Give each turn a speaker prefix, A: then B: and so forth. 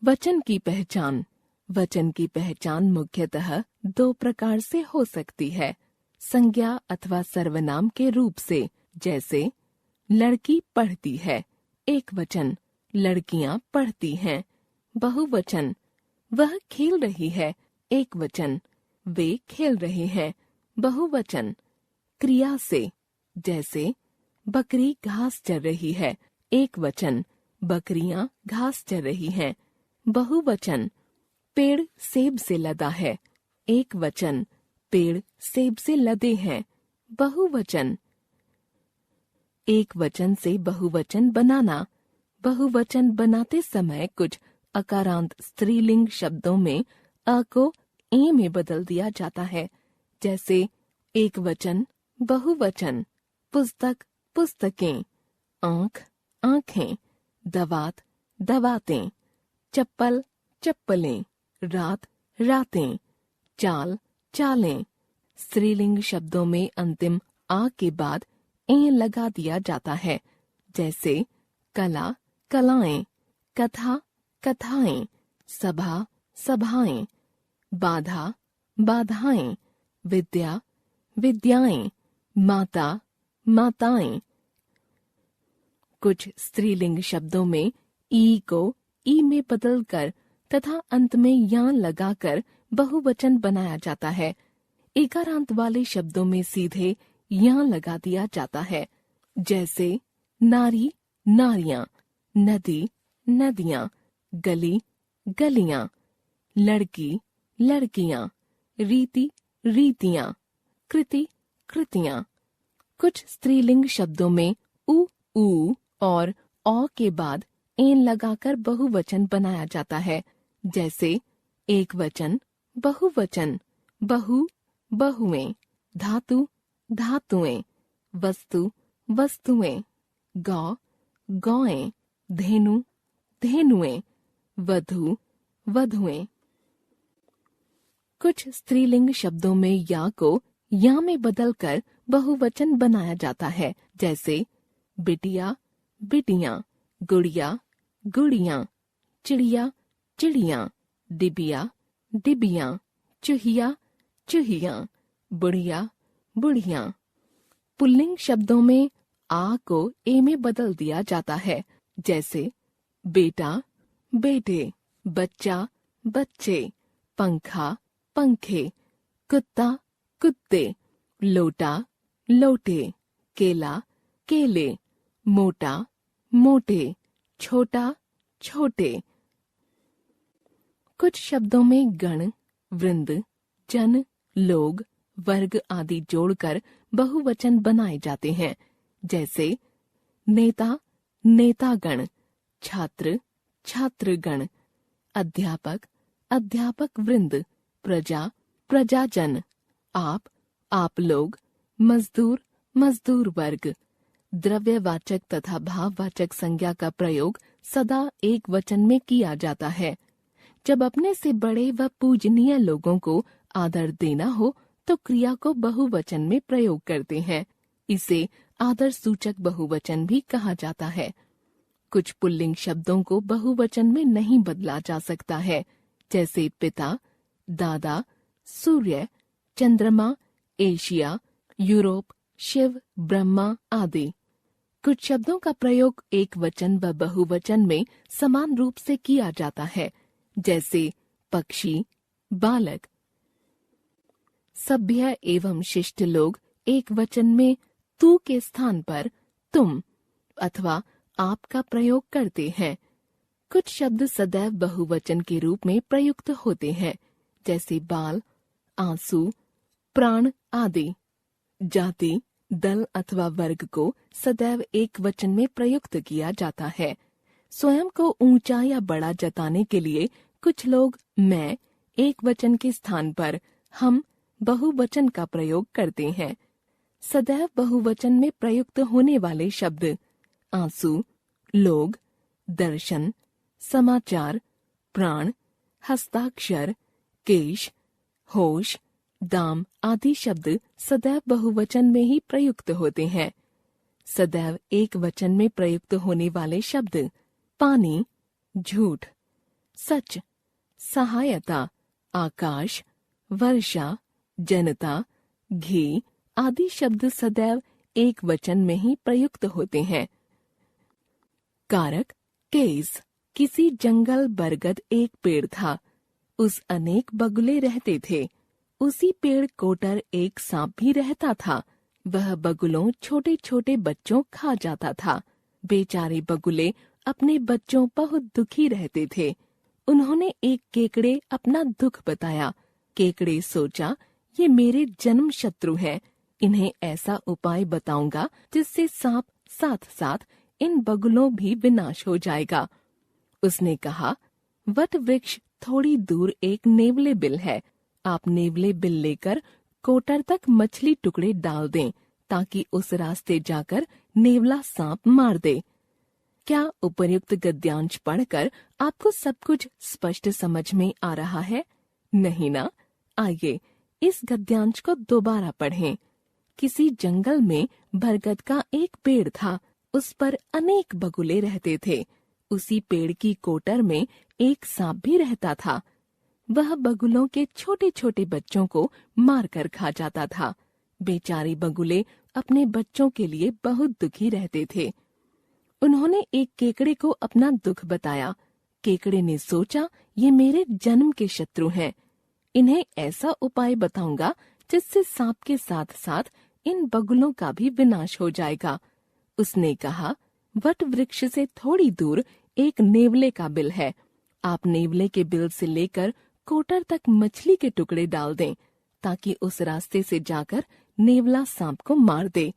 A: वचन की पहचान। वचन की पहचान मुख्यतः दो प्रकार से हो सकती है। संज्ञा अथवा सर्वनाम के रूप से, जैसे लड़की पढ़ती है, एक वचन, लड़कियां पढ़ती हैं। बहुवचन, वह खेल रही है, एक वचन, वे खेल रहे हैं। बहुवचन क्रिया से, जैसे बकरी घास चर रही है, एक वचन, बकरियां घास चर रही हैं। बहुवचन पेड़ सेब से लदा है, एक वचन, पेड़ सेब से लदे हैं। बहुवचन एक वचन से बहुवचन बनाना। बहुवचन बनाते समय कुछ अकारांत स्त्रीलिंग शब्दों में अ को ए में बदल दिया जाता है, जैसे एक वचन, बहुवचन, पुस्तक, पुस्तकें, आंख, आंखें, दवात, दवातें, चप्पल, चप्पलें, रात, रातें, चाल, चालें। स्त्रीलिंग शब्दों में अंतिम आ के बाद ए लगा दिया जाता है, जैसे कला, कलाएं, कथा, कथाएं, सभा, सभाएं, बाधा, बाधाएं, विद्या, विद्याएं, माता, माताएं। कुछ स्त्रीलिंग शब्दों में ई को ई में बदलकर तथा अंत में या लगाकर बहुवचन बनाया जाता है। एकारांत वाले शब्दों में सीधे या लगा दिया जाता है, जैसे नारी, नारियां, नदी, नदियां, गली, गलियां, लड़की, लड़कियां, रीति, रीतियां, कृति, कृतियां। कुछ स्त्रीलिंग शब्दों में ऊ और औ के बाद एन लगाकर बहुवचन बनाया जाता है, जैसे एक वचन, बहुवचन, बहु, बहुएं, धातु, धातुएं, वस्तु, वस्तुएं, गौ, गौएं, धेनु, धेनुएं, वधु, वधुएं। कुछ स्त्रीलिंग शब्दों में या को या में बदलकर बहुवचन बनाया जाता है, जैसे बिटिया, बिटियां, गुड़िया, गुड़ियां, चिड़िया, चिड़ियां, डिबिया, डिबियां, चूहिया, चूहियां, बुढ़िया, बुढ़ियां। पुल्लिंग शब्दों में आ को ए में बदल दिया जाता है, जैसे बेटा, बेटे, बच्चा, बच्चे, पंखा, पंखे, कुत्ता, कुत्ते, लोटा, लोटे, केला, केले, मोटा, मोटे, छोटा, छोटे। कुछ शब्दों में गण, वृंद, जन, लोग, वर्ग आदि जोड़कर बहुवचन बनाए जाते हैं, जैसे नेता, नेतागण, छात्र, छात्रगण, अध्यापक, अध्यापक वृंद, प्रजा, प्रजाजन, आप लोग, मजदूर, मजदूर वर्ग। द्रव्यवाचक तथा भाववाचक संज्ञा का प्रयोग सदा एक वचन में किया जाता है। जब अपने से बड़े व पूजनीय लोगों को आदर देना हो तो क्रिया को बहुवचन में प्रयोग करते हैं। इसे आदर सूचक बहुवचन भी कहा जाता है। कुछ पुल्लिंग शब्दों को बहुवचन में नहीं बदला जा सकता है, जैसे पिता, दादा, सूर्य, चंद्रमा, एशिया, यूरोप, शिव, ब्रह्मा आदि। कुछ शब्दों का प्रयोग एक वचन व बहुवचन में समान रूप से किया जाता है, जैसे पक्षी, बालक। सभ्य एवं शिष्ट लोग एक वचन में तू के स्थान पर तुम अथवा आप का प्रयोग करते हैं। कुछ शब्द सदैव बहुवचन के रूप में प्रयुक्त होते हैं, जैसे बाल, आंसू, प्राण आदि। जाति, दल अथवा वर्ग को सदैव एक वचन में प्रयुक्त किया जाता है। स्वयं को ऊंचा या बड़ा जताने के लिए कुछ लोग मैं एक वचन के स्थान पर हम बहुवचन का प्रयोग करते हैं। सदैव बहुवचन में प्रयुक्त होने वाले शब्द आंसू, लोग, दर्शन, समाचार, प्राण, हस्ताक्षर, केश, होश, दाम आदि शब्द सदैव बहुवचन में ही प्रयुक्त होते हैं। सदैव एक वचन में प्रयुक्त होने वाले शब्द पानी, झूठ, सच, सहायता, आकाश, वर्षा, जनता, घी आदि शब्द सदैव एक वचन में ही प्रयुक्त होते हैं। कारक केस। किसी जंगल बरगद एक पेड़ था, उस अनेक बगुले रहते थे। उसी पेड़ कोटर एक सांप भी रहता था। वह बगुलों छोटे छोटे बच्चों खा जाता था। बेचारे बगुले अपने बच्चों बहुत दुखी रहते थे। उन्होंने एक केकड़े अपना दुख बताया। केकड़े सोचा, ये मेरे जन्म शत्रु हैं, इन्हें ऐसा उपाय बताऊंगा जिससे सांप साथ साथ इन बगुलों भी विनाश हो जाएगा। उसने कहा, वट वृक्ष थोड़ी दूर एक नेवले बिल है। आप नेवले बिल लेकर कोटर तक मछली टुकड़े डाल दें ताकि उस रास्ते जाकर नेवला सांप मार दे। क्या उपर्युक्त गद्यांश पढ़कर आपको सब कुछ स्पष्ट समझ में आ रहा है? नहीं ना? आइए इस गद्यांश को दोबारा पढ़ें। किसी जंगल में बरगद का एक पेड़ था। उस पर अनेक बगुले रहते थे। उसी पेड़ की कोटर में एक सांप भी रहता था। वह बगुलों के छोटे छोटे बच्चों को मारकर खा जाता था। बेचारे बगुले अपने बच्चों के लिए बहुत दुखी रहते थे। उन्होंने एक केकड़े को अपना दुख बताया। केकड़े ने सोचा, ये मेरे जन्म के शत्रु हैं, इन्हें ऐसा उपाय बताऊंगा जिससे सांप के साथ साथ इन बगुलों का भी विनाश हो जाएगा। उसने कहा, वट वृक्ष से थोड़ी दूर एक नेवले का बिल है। आप नेवले के बिल से लेकर कोटर तक मछली के टुकड़े डाल दें ताकि उस रास्ते से जाकर नेवला सांप को मार दे।